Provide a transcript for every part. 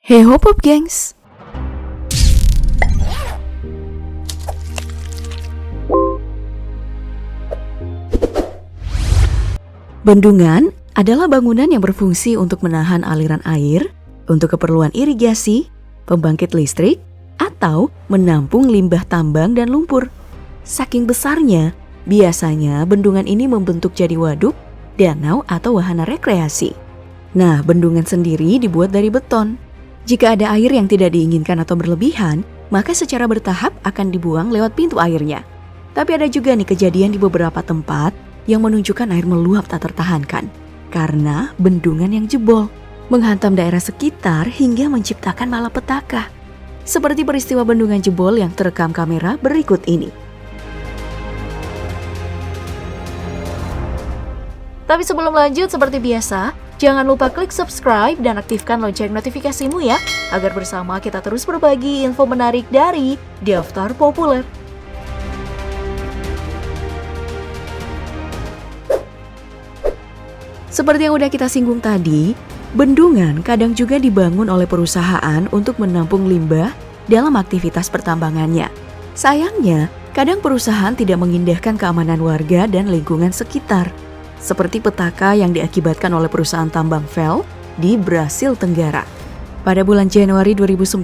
Hey Hop gengs. Bendungan adalah bangunan yang berfungsi untuk menahan aliran air, untuk keperluan irigasi, pembangkit listrik, atau menampung limbah tambang dan lumpur. Saking besarnya, biasanya bendungan ini membentuk jadi waduk, danau, atau wahana rekreasi. Nah, bendungan sendiri dibuat dari beton. Jika ada air yang tidak diinginkan atau berlebihan, maka secara bertahap akan dibuang lewat pintu airnya. Tapi ada juga nih kejadian di beberapa tempat yang menunjukkan air meluap tak tertahankan karena bendungan yang jebol, menghantam daerah sekitar hingga menciptakan malapetaka. Seperti peristiwa bendungan jebol yang terekam kamera berikut ini. Tapi sebelum lanjut, seperti biasa, jangan lupa klik subscribe dan aktifkan lonceng notifikasimu ya, agar bersama kita terus berbagi info menarik dari Daftar Populer. Seperti yang udah kita singgung tadi, bendungan kadang juga dibangun oleh perusahaan untuk menampung limbah dalam aktivitas pertambangannya. Sayangnya, kadang perusahaan tidak mengindahkan keamanan warga dan lingkungan sekitar. Seperti petaka yang diakibatkan oleh perusahaan tambang Vale di Brasil Tenggara. Pada bulan Januari 2019,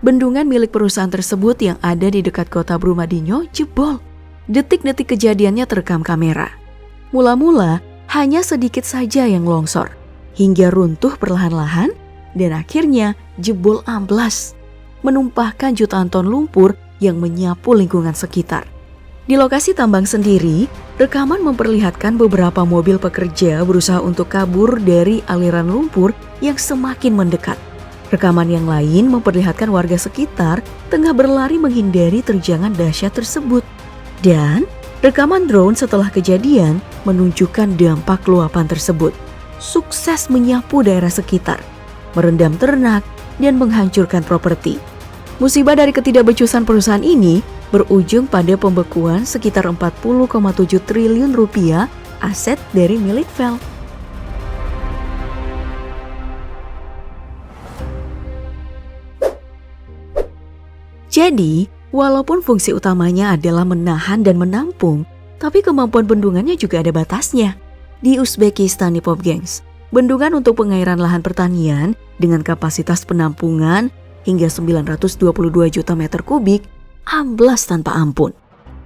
bendungan milik perusahaan tersebut yang ada di dekat kota Brumadinho jebol. Detik-detik kejadiannya terekam kamera. Mula-mula hanya sedikit saja yang longsor, hingga runtuh perlahan-lahan dan akhirnya jebol amblas, menumpahkan jutaan ton lumpur yang menyapu lingkungan sekitar. Di lokasi tambang sendiri, rekaman memperlihatkan beberapa mobil pekerja berusaha untuk kabur dari aliran lumpur yang semakin mendekat. Rekaman yang lain memperlihatkan warga sekitar tengah berlari menghindari terjangan dahsyat tersebut. Dan rekaman drone setelah kejadian menunjukkan dampak luapan tersebut. Sukses menyapu daerah sekitar, merendam ternak, dan menghancurkan properti. Musibah dari ketidakbecusan perusahaan ini berujung pada pembekuan sekitar 40,7 triliun rupiah aset dari milik Vale. Jadi, walaupun fungsi utamanya adalah menahan dan menampung, tapi kemampuan bendungannya juga ada batasnya. Di Uzbekistan nih Pop Gengs, bendungan untuk pengairan lahan pertanian dengan kapasitas penampungan hingga 922 juta meter kubik amblas tanpa ampun.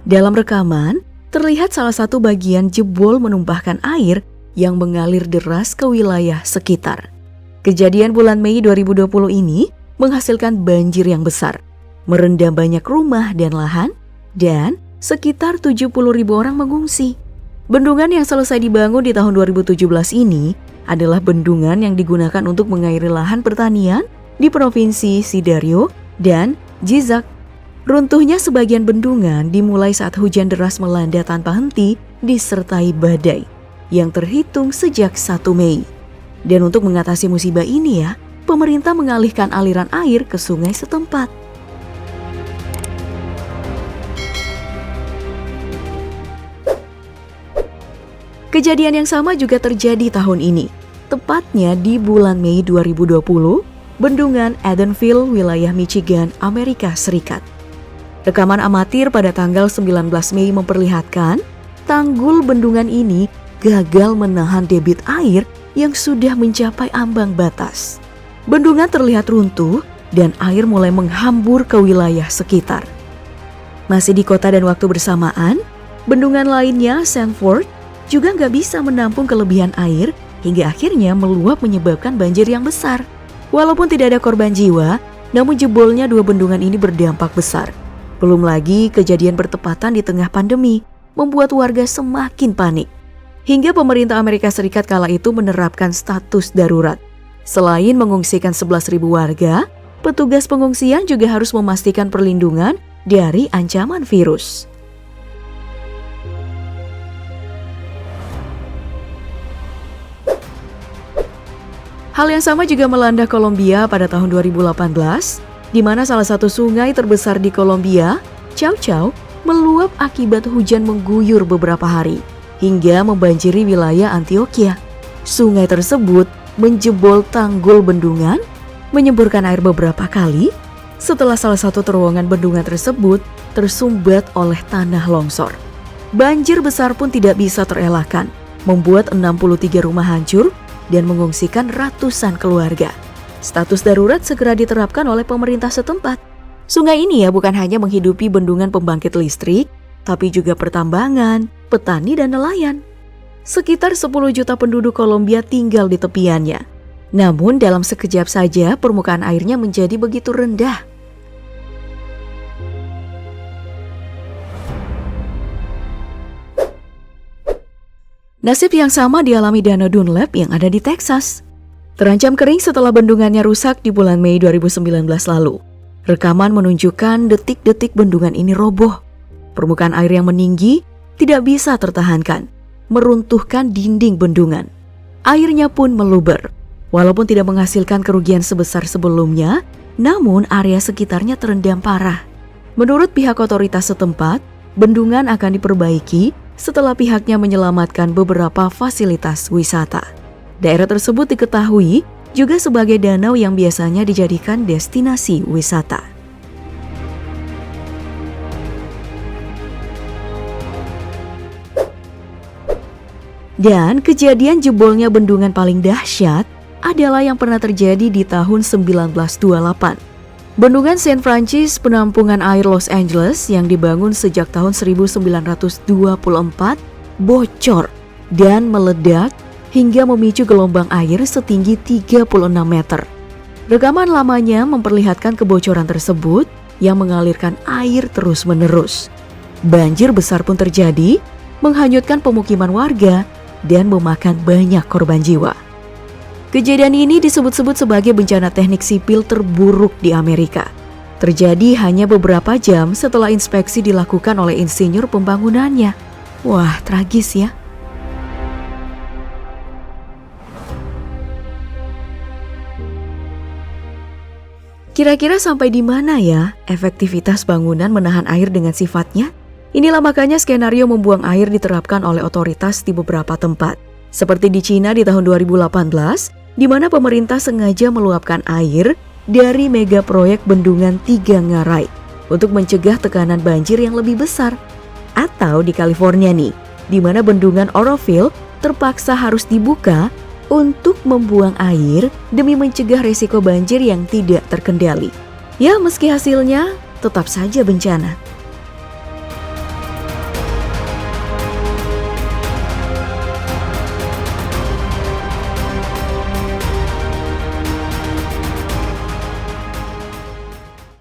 Dalam rekaman, terlihat salah satu bagian jebol menumpahkan air yang mengalir deras ke wilayah sekitar. Kejadian bulan Mei 2020 ini menghasilkan banjir yang besar, merendam banyak rumah dan lahan, dan sekitar 70.000 orang mengungsi. Bendungan yang selesai dibangun di tahun 2017 ini adalah bendungan yang digunakan untuk mengairi lahan pertanian di Provinsi Sidario dan Gizak. Runtuhnya sebagian bendungan dimulai saat hujan deras melanda tanpa henti disertai badai yang terhitung sejak 1 Mei. Dan untuk mengatasi musibah ini ya, pemerintah mengalihkan aliran air ke sungai setempat. Kejadian yang sama juga terjadi tahun ini. Tepatnya di bulan Mei 2020, bendungan Edenville, wilayah Michigan, Amerika Serikat. Rekaman amatir pada tanggal 19 Mei memperlihatkan tanggul bendungan ini gagal menahan debit air yang sudah mencapai ambang batas. Bendungan terlihat runtuh dan air mulai menghambur ke wilayah sekitar. Masih di kota dan waktu bersamaan, bendungan lainnya, Sanford, juga nggak bisa menampung kelebihan air hingga akhirnya meluap menyebabkan banjir yang besar. Walaupun tidak ada korban jiwa, namun jebolnya dua bendungan ini berdampak besar. Belum lagi kejadian bertepatan di tengah pandemi, membuat warga semakin panik. Hingga pemerintah Amerika Serikat kala itu menerapkan status darurat. Selain mengungsikan 11.000 warga, petugas pengungsian juga harus memastikan perlindungan dari ancaman virus. Hal yang sama juga melanda Kolombia pada tahun 2018, di mana salah satu sungai terbesar di Kolombia, Chao, meluap akibat hujan mengguyur beberapa hari, hingga membanjiri wilayah Antioquia. Sungai tersebut menjebol tanggul bendungan menyemburkan air beberapa kali setelah salah satu terowongan bendungan tersebut tersumbat oleh tanah longsor. Banjir besar pun tidak bisa terelakkan, membuat 63 rumah hancur dan mengungsikan ratusan keluarga. Status darurat segera diterapkan oleh pemerintah setempat. Sungai ini bukan hanya menghidupi bendungan pembangkit listrik, tapi juga pertambangan, petani dan nelayan. Sekitar 10 juta penduduk Kolombia tinggal di tepiannya. Namun dalam sekejap saja permukaan airnya menjadi begitu rendah. Nasib yang sama dialami Danau Dunlap yang ada di Texas. Terancam kering setelah bendungannya rusak di bulan Mei 2019 lalu. Rekaman menunjukkan detik-detik bendungan ini roboh. Permukaan air yang meninggi tidak bisa tertahankan, meruntuhkan dinding bendungan. Airnya pun meluber. Walaupun tidak menghasilkan kerugian sebesar sebelumnya, namun area sekitarnya terendam parah. Menurut pihak otoritas setempat, bendungan akan diperbaiki setelah pihaknya menyelamatkan beberapa fasilitas wisata. Daerah tersebut diketahui juga sebagai danau yang biasanya dijadikan destinasi wisata. Dan kejadian jebolnya bendungan paling dahsyat adalah yang pernah terjadi di tahun 1928. Bendungan St. Francis penampungan air Los Angeles yang dibangun sejak tahun 1924 bocor dan meledak hingga memicu gelombang air setinggi 36 meter. Rekaman lamanya memperlihatkan kebocoran tersebut yang mengalirkan air terus-menerus. Banjir besar pun terjadi, menghanyutkan pemukiman warga dan memakan banyak korban jiwa. Kejadian ini disebut-sebut sebagai bencana teknik sipil terburuk di Amerika. Terjadi hanya beberapa jam setelah inspeksi dilakukan oleh insinyur pembangunannya. Wah, tragis ya. Kira-kira sampai di mana ya efektivitas bangunan menahan air dengan sifatnya? Inilah makanya skenario membuang air diterapkan oleh otoritas di beberapa tempat. Seperti di Cina di tahun 2018, di mana pemerintah sengaja meluapkan air dari mega proyek bendungan Tiga Ngarai untuk mencegah tekanan banjir yang lebih besar. Atau di California nih, di mana bendungan Oroville terpaksa harus dibuka untuk membuang air demi mencegah resiko banjir yang tidak terkendali. Ya, meski hasilnya tetap saja bencana.